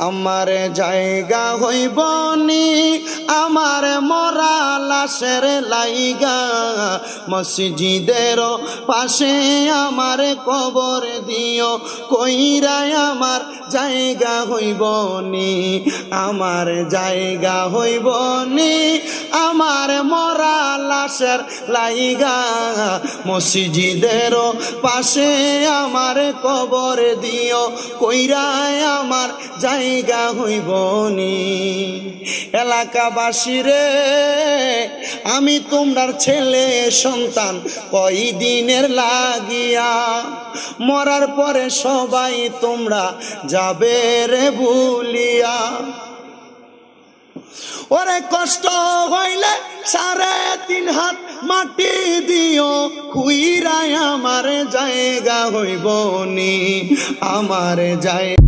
আমার জায়গা হইব নি আমার মরা লাশের লাইগা, মসজিদের পাশে আমার কবর দিও কইরাই আমার জায়গা হইব নি, আমার জায়গা হইব নি আমার মরা লাশের লাইগা, মসজিদের পাশে আমার কবর দিও কইরাই আমার জায়গা হইব নি। এলাকাবাসী রে আমি তোমরার ছেলে সন্তান কয়দিনের লাগিয়া, মরার পরে সবাই তোমরা যাবে রে ভুলিয়া। ওরে কষ্ট হইলে 3.5 হাত মাটি দিও খুইরাই আমার জায়গা হইব নি, আমার জায়গা